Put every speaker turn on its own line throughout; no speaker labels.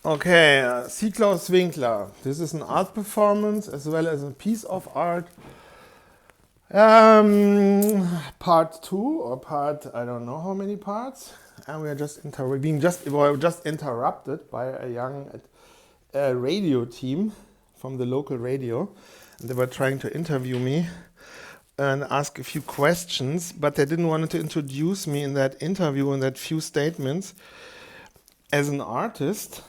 Okay, Klaus Winkler. This is an art performance as well as a piece of art. Part 2 or part, I don't know how many parts. And we are just interrupted by a young radio team from the local radio. And they were trying to interview me and ask a few questions, but they didn't want to introduce me in that interview, in that few statements, as an artist.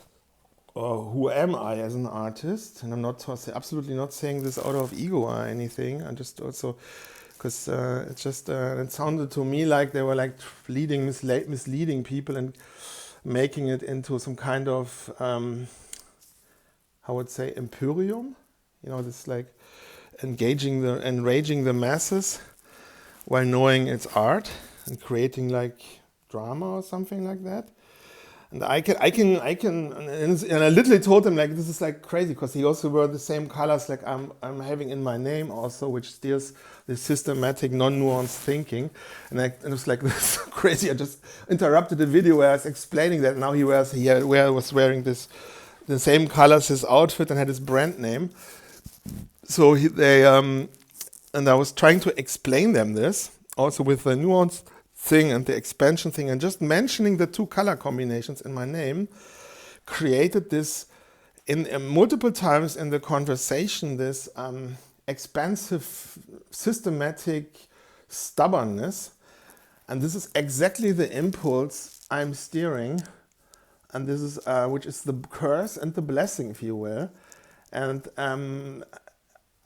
Or who am I as an artist? And I'm not absolutely not saying this out of ego or anything. I just also, because it sounded to me like they were like misleading people and making it into some kind of, I would say, imperium. You know, this like enraging the masses while knowing it's art and creating like drama or something like that. And I can, and I literally told him like this is like crazy because he also wore the same colors like I'm having in my name also, which steers the systematic, non-nuanced thinking. And it was like this crazy. I just interrupted the video where I was explaining that now he was wearing the same colors, his outfit, and had his brand name. So and I was trying to explain them this also with the nuanced thing and the expansion thing, and just mentioning the two color combinations in my name created this in multiple times in the conversation, this expansive systematic stubbornness. And this is exactly the impulse I'm steering, and this is which is the curse and the blessing, if you will. And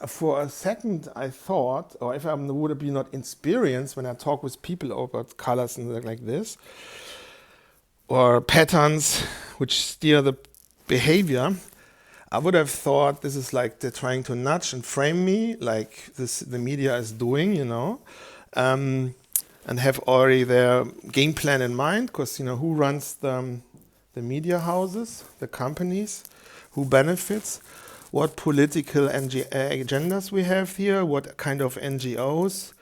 for a second I thought, or if I would be not experienced when I talk with people about colors and like this, or patterns which steer the behavior, I would have thought this is like they're trying to nudge and frame me, like the media is doing, you know, and have already their game plan in mind, because you know who runs the media houses, the companies, who benefits. What political agendas we have here, what kind of NGOs,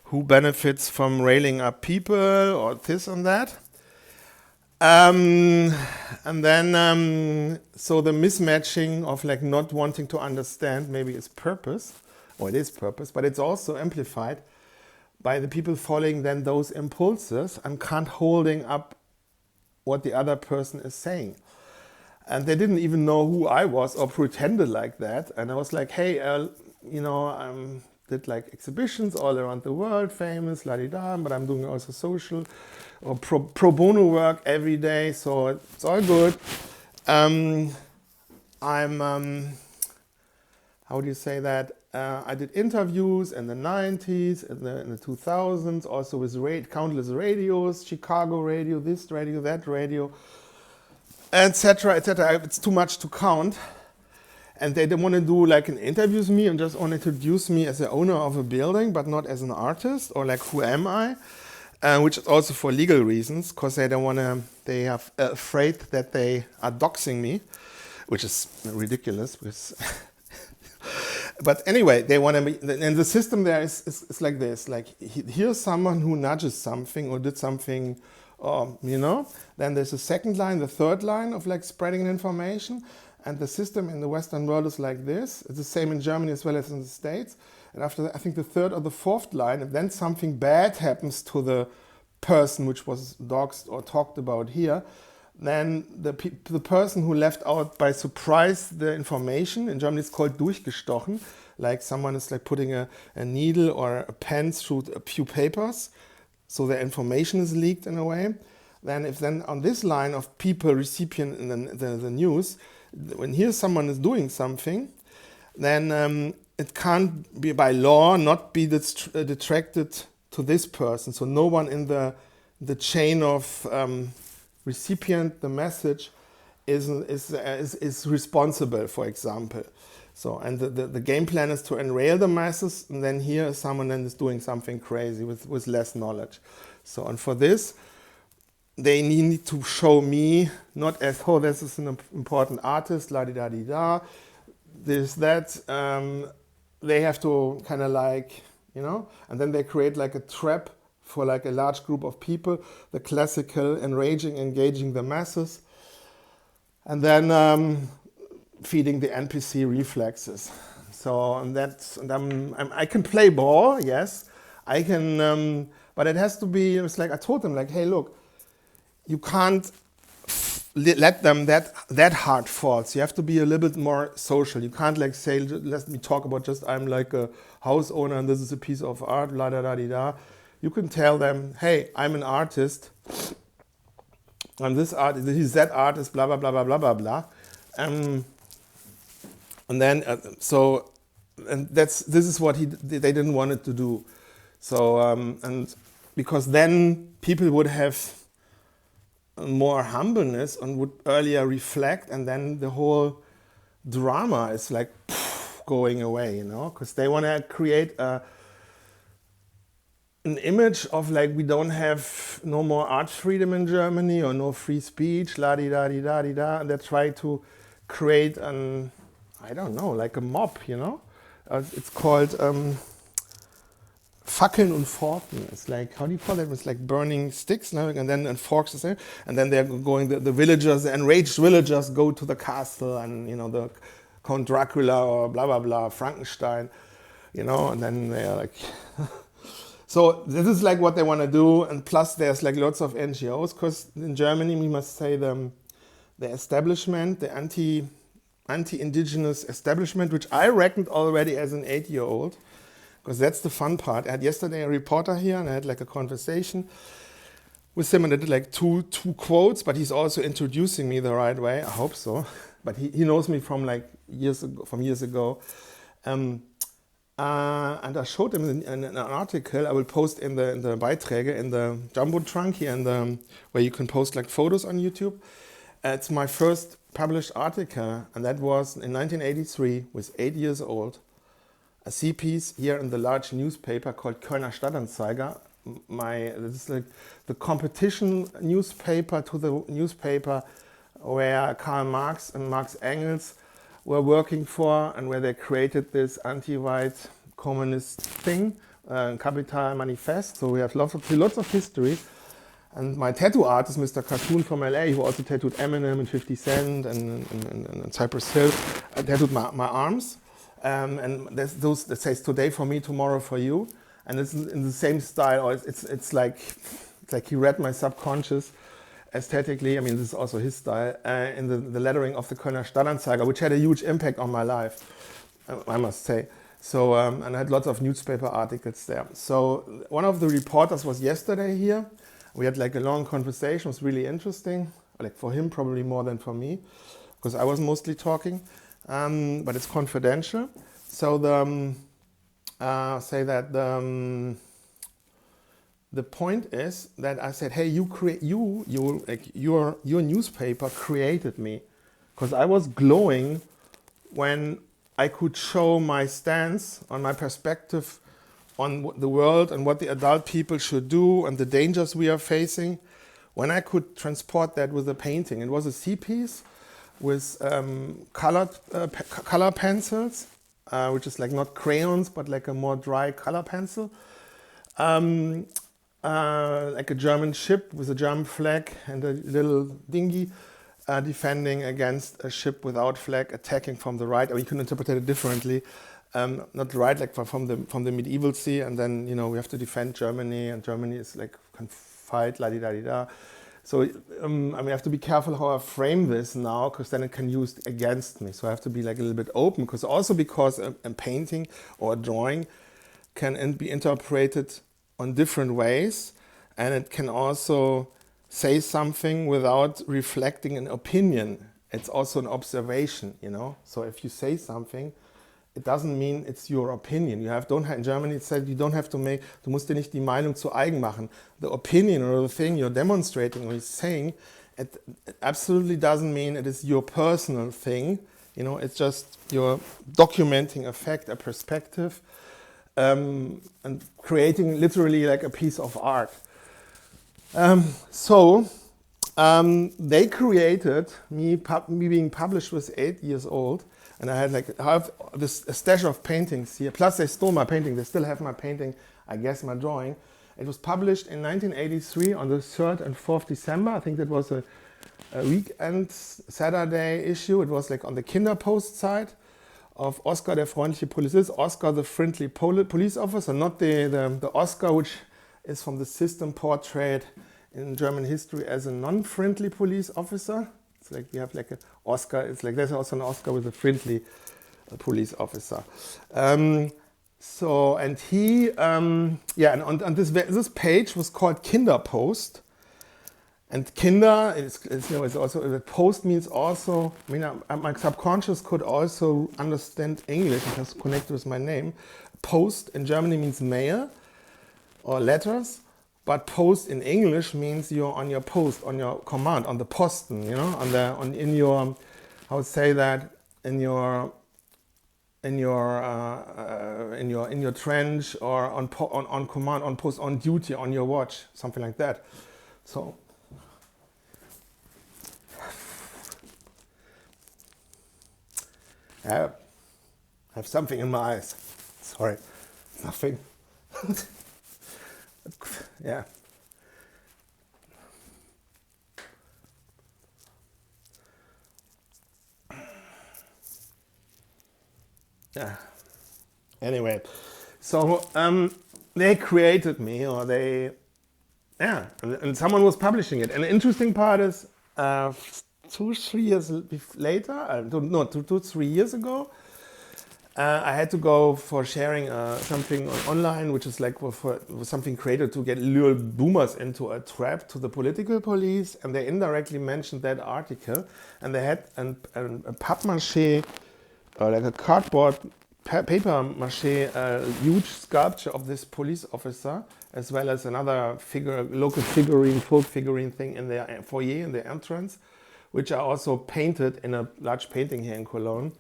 who benefits from railing up people or this and that. And then, so the mismatching of like not wanting to understand maybe is purpose, or it is purpose, but it's also amplified by the people following then those impulses and can't holding up what the other person is saying. And they didn't even know who I was or pretended like that. And I was like, hey, you know, I did like exhibitions all around the world, famous, la-di-da, but I'm doing also social or pro bono work every day. So it's all good. I'm, how do you say that? I did interviews in the 90s, in the 2000s, also with countless radios, Chicago radio, this radio, that radio, etc., etc. It's too much to count. And they don't want to do like an interview with me and just want to introduce me as the owner of a building, but not as an artist, or like who am I? Which is also for legal reasons, because they don't want to, they are afraid that they are doxing me, which is ridiculous. Because but anyway, they want to be, and the system there is like this, like here's someone who nudges something or did something, you know, then there's a second line, the third line of like spreading information, and the system in the Western world is like this. It's the same in Germany as well as in the States. And after that, I think the third or the fourth line, if then something bad happens to the person which was doxed or talked about here, then the person who left out by surprise the information, in Germany it's called durchgestochen, like someone is like putting a needle or a pen through a few papers, so the information is leaked in a way. Then if then on this line of people, recipient in the news, when here someone is doing something, then it can't be by law not be detracted to this person. So no one in the chain of recipient, the message, is responsible, for example. So, and the game plan is to enrail the masses, and then here someone then is doing something crazy with less knowledge. So, and for this, they need to show me not as, oh, this is an important artist, la-di-da-di-da, this, that. They have to kind of like, you know, and then they create like a trap for like a large group of people, the classical enraging, engaging the masses. And then feeding the NPC reflexes. So I can play ball, yes. I can, but it has to be. It's like I told them, like, hey, look, you can't let them that hard thoughts. You have to be a little bit more social. You can't like say, let me talk about just I'm like a house owner and this is a piece of art, la da da di da. You can tell them, hey, I'm an artist. I'm this artist. He's that artist. Blah blah blah blah blah blah blah. And then this is what they didn't want it to do. So and because then people would have more humbleness and would earlier reflect, and then the whole drama is like going away, you know, because they want to create an image of like we don't have no more art freedom in Germany or no free speech, la di da di da di da, and they try to create an, I don't know, like a mob, you know. It's called Fackeln und Forken. It's like, how do you call it? It's like burning sticks, no? And then forks, and then they're going, the villagers, the enraged villagers go to the castle, and you know, the Count Dracula or blah blah blah, Frankenstein, you know, and then they're like, so this is like what they want to do, and plus there's like lots of NGOs, because in Germany we must say the establishment, the anti-indigenous establishment, which I reckoned already as an 8-year-old. Because that's the fun part. I had yesterday a reporter here, and I had like a conversation with him, and I did like two quotes, but he's also introducing me the right way. I hope so. But he knows me from like years ago. And I showed him an article I will post in the Beiträge, in the Jumbo Trunk here, where you can post like photos on YouTube. It's my first published article, and that was in 1983, was 8 years old. A C-piece here in the large newspaper called Kölner Stadtanzeiger. This is like the competition newspaper to the newspaper where Karl Marx and Marx Engels were working for, and where they created this anti-white communist thing, Capital Manifest. So we have lots of history. And my tattoo artist, Mr. Cartoon from LA, who also tattooed Eminem and 50 Cent and Cypress Hill, tattooed my arms. And there's those that says today for me, tomorrow for you, and it's in the same style. Or it's like he read my subconscious aesthetically. I mean, this is also his style in the lettering of the Kölner Stadtanzeiger, which had a huge impact on my life, I must say. So and I had lots of newspaper articles there. So one of the reporters was yesterday here. We had like a long conversation. It was really interesting. Like for him, probably more than for me, because I was mostly talking. But it's confidential. So the point is that I said, hey, your newspaper created me, because I was glowing when I could show my stance on my perspective on the world and what the adult people should do and the dangers we are facing. When I could transport that with a painting, it was a C-piece with color pencils, which is like not crayons, but like a more dry color pencil. Like a German ship with a German flag and a little dinghy defending against a ship without flag attacking from the right. Or you can interpret it differently. Not right, like from the medieval sea, and then you know we have to defend Germany, and Germany is like can fight, la di da di da. So I mean, I have to be careful how I frame this now, because then it can be used against me. So I have to be like a little bit open, because a painting or a drawing can be interpreted on different ways, and it can also say something without reflecting an opinion. It's also an observation, you know. So if you say something, it doesn't mean it's your opinion. In Germany it said you don't have to make, du musst dir nicht die Meinung zu eigen machen. The opinion or the thing you're demonstrating or you're saying, it absolutely doesn't mean it is your personal thing. You know, it's just you're documenting a fact, a perspective, and creating literally like a piece of art. They created me being published with 8 years old. And I had like a stash of paintings here. Plus they stole my painting. They still have my painting, I guess my drawing. It was published in 1983 on the 3rd and 4th December. I think that was a weekend Saturday issue. It was like on the Kinderpost side of Oscar, der freundliche Polizist, Oscar, the friendly police officer, not the Oscar, which is from the system portrayed in German history as a non-friendly police officer. It's like we have like an Oscar. It's like there's also an Oscar with a friendly police officer. So and he, yeah, and on this page was called Kinderpost. And Kinder, it's also, post means also, I mean, my subconscious could also understand English because it's connected with my name. Post in Germany means mail or letters, but post in English means you're on your post, on your command, on the posten, you know, in your, how would say that, in your trench or on command, on post, on duty, on your watch, something like that. So. I have something in my eyes. Sorry, nothing. Yeah. Yeah. Anyway, so they created me, or they, yeah, and someone was publishing it. And the interesting part is, 2-3 years later, 2-3 years ago, I had to go for sharing something online, which is like for something created to lure boomers into a trap to the political police, and they indirectly mentioned that article, and they had a papier-mâché, like a cardboard papier-mâché, huge sculpture of this police officer, as well as another figure, local figurine, folk figurine thing in the foyer, in the entrance, which are also painted in a large painting here in Cologne.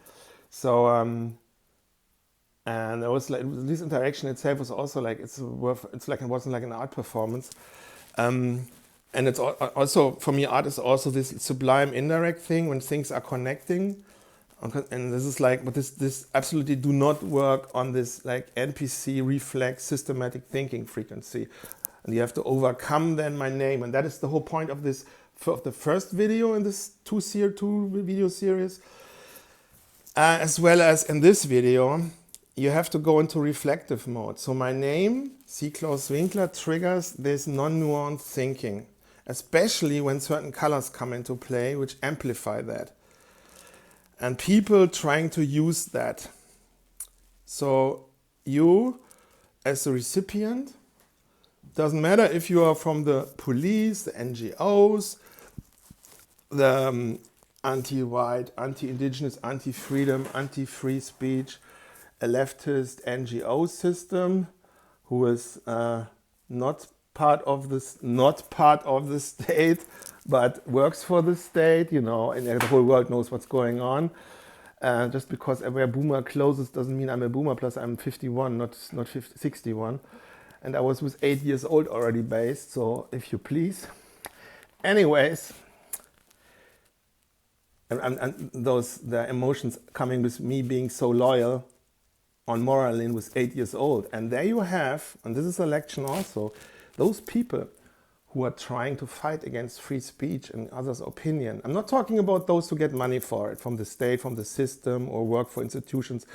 So, and there was like this interaction itself was also like it wasn't like an art performance, and it's also for me art is also this sublime indirect thing when things are connecting, and this is like, but this absolutely do not work on this like NPC reflex systematic thinking frequency, and you have to overcome then my name, and that is the whole point of this. Of the first video in this two video series, as well as in this video, you have to go into reflective mode. So my name, C. Klaus Winkler, triggers this non-nuanced thinking, especially when certain colors come into play, which amplify that. And people trying to use that. So you, as a recipient, doesn't matter if you are from the police, the NGOs, the anti-white, anti-indigenous, anti-freedom, anti-free speech, a leftist NGO system who is not part of the state, but works for the state, you know, and the whole world knows what's going on. Just because I wear boomer clothes doesn't mean I'm a boomer, plus I'm 51, not 61. And I was with 8 years old already based, so if you please. Anyways, and the emotions coming with me being so loyal on Moralin was 8 years old. And there you have, and this is a lection also, those people who are trying to fight against free speech and others' opinion. I'm not talking about those who get money for it from the state, from the system, or work for institutions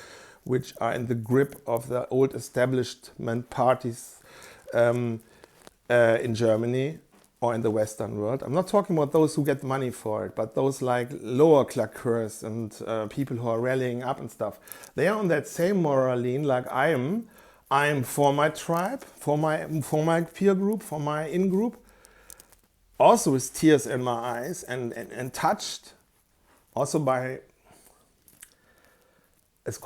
which are in the grip of the old establishment parties in Germany or in the Western world. I'm not talking about those who get money for it, but those like lower claqueurs and people who are rallying up and stuff. They are on that same moral lean like I am. I am for my tribe, for my peer group, for my in-group. Also with tears in my eyes and touched also by...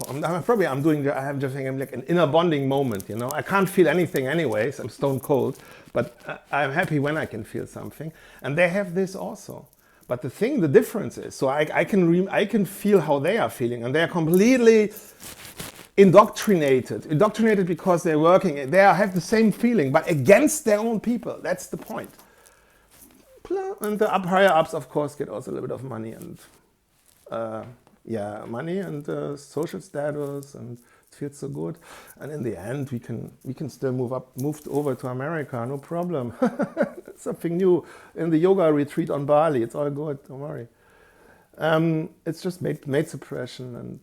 I'm having like an inner bonding moment, you know. I can't feel anything anyways, I'm stone cold, but I'm happy when I can feel something. And they have this also. But the difference is, so I can feel how they are feeling, and they are completely indoctrinated because they're working, they have the same feeling, but against their own people. That's the point. And the higher ups, of course, get also a little bit of money and yeah, money and social status, and it feels so good. And in the end, we can still moved over to America, no problem. Something new in the yoga retreat on Bali. It's all good. Don't worry. It's just mate suppression. And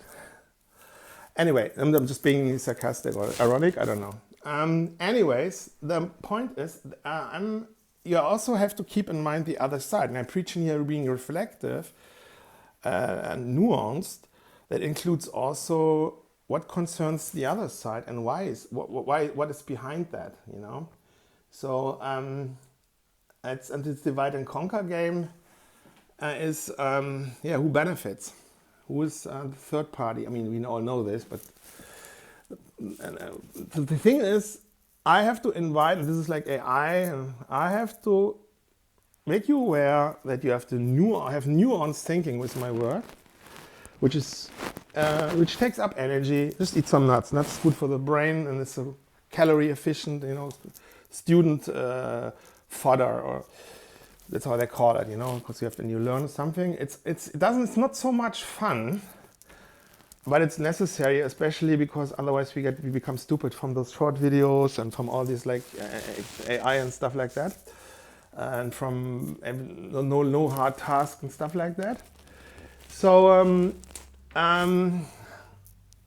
anyway, I'm just being sarcastic or ironic. I don't know. Anyways, the point is, you also have to keep in mind the other side. And I'm preaching here being reflective and nuanced. That includes also what concerns the other side and what is behind that, you know. So it's divide and conquer game is who benefits, who is the third party. I mean, we all know this, but the thing is, I have to invite, and this is like AI, I have to make you aware that you have to have nuanced thinking with my work, which takes up energy. Just eat some nuts. Nuts is good for the brain, and it's a calorie efficient, you know, student fodder, or that's how they call it, you know, because when you learn something, it's not so much fun, but it's necessary, especially because otherwise we become stupid from those short videos and from all these like AI and stuff like that, and from no hard tasks and stuff like that. So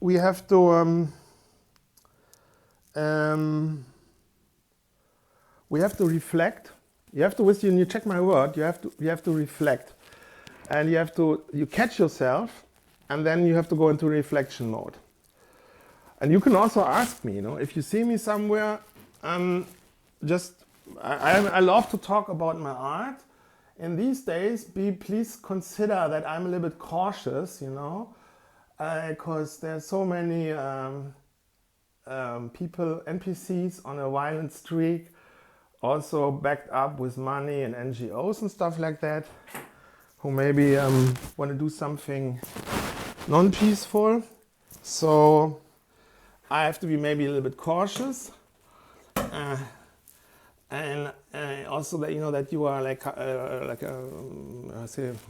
we have to reflect. You have to, when you check my word, you have to reflect, and you catch yourself, and then you have to go into reflection mode. And you can also ask me, you know, if you see me somewhere, I love to talk about my art. In these days, please consider that I'm a little bit cautious, you know, because there's so many people, NPCs on a violent streak, also backed up with money and NGOs and stuff like that, who maybe want to do something non-peaceful. So I have to be maybe a little bit cautious, and also that, you know, that you are like I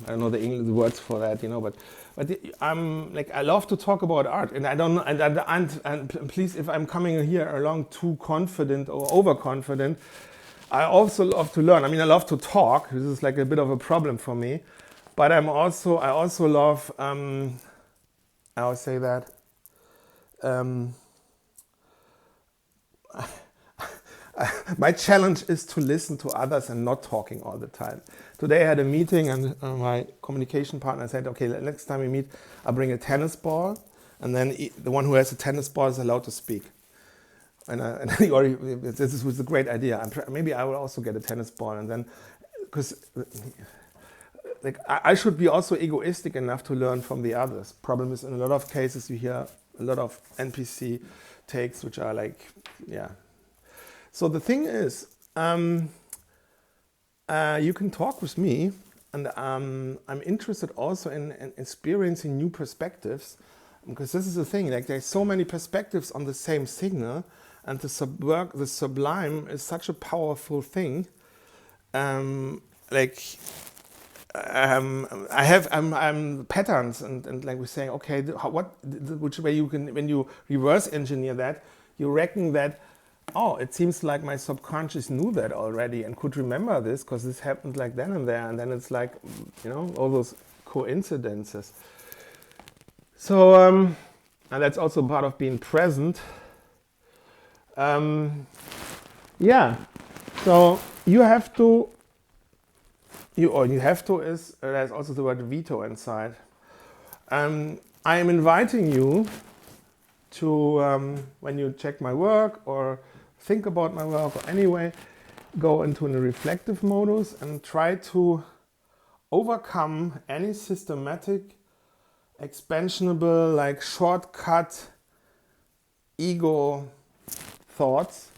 don't know the words for that, you know, but I'm like, I love to talk about art, and I don't know, and please, if I'm coming here along too confident or overconfident, I also love to learn. I mean, I love to talk. This is like a bit of a problem for me, but I also love. I would say that. My challenge is to listen to others and not talking all the time. Today I had a meeting, and my communication partner said, okay, next time we meet, I'll bring a tennis ball, and then the one who has a tennis ball is allowed to speak. And this was a great idea. Maybe I will also get a tennis ball, and then, because like I should be also egoistic enough to learn from the others. Problem is, in a lot of cases, you hear a lot of NPC takes, which are like, yeah. So the thing is, you can talk with me, and I'm interested also in experiencing new perspectives, because this is the thing, like there's so many perspectives on the same signal, and the sublime is such a powerful thing. I'm patterns, and like we're saying, okay, which way you can, when you reverse engineer that, you reckon that, oh, it seems like my subconscious knew that already and could remember this because this happened like then and there, and then it's like, you know, all those coincidences. So, and that's also part of being present. Yeah. So you have to. There's also the word veto inside. I am inviting you to, when you check my work or think about my work, or anyway, go into a reflective modus and try to overcome any systematic, expansionable, like shortcut ego thoughts,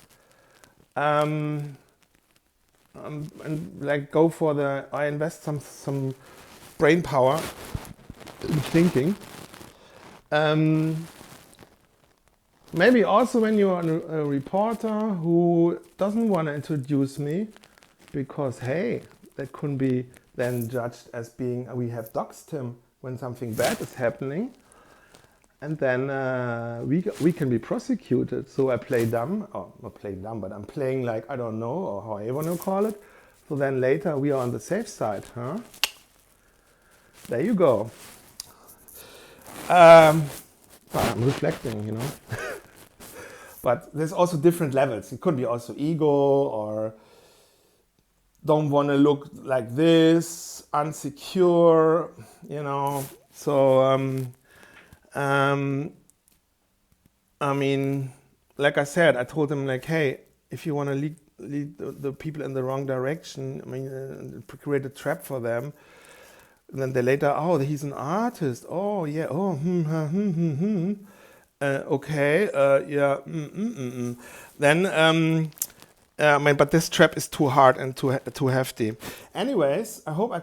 and like go for I invest some brain power in thinking. Maybe also when you're a reporter who doesn't want to introduce me because, hey, that could be then judged as being, we have doxed him when something bad is happening. And then we can be prosecuted. So I play dumb, or not playing dumb, but I'm playing like, I don't know, or how you want to call it. So then later we are on the safe side, huh? There you go. I'm reflecting, you know. But there's also different levels. It could be also ego, or don't want to look like this, insecure, you know. So, I mean, like I said, I told him like, hey, if you want to lead the people in the wrong direction, I mean, create a trap for them. And then they later, oh, he's an artist. Oh, yeah. Oh, okay. Yeah. Then, I mean, but this trap is too hard and too hefty. Anyways, I hope I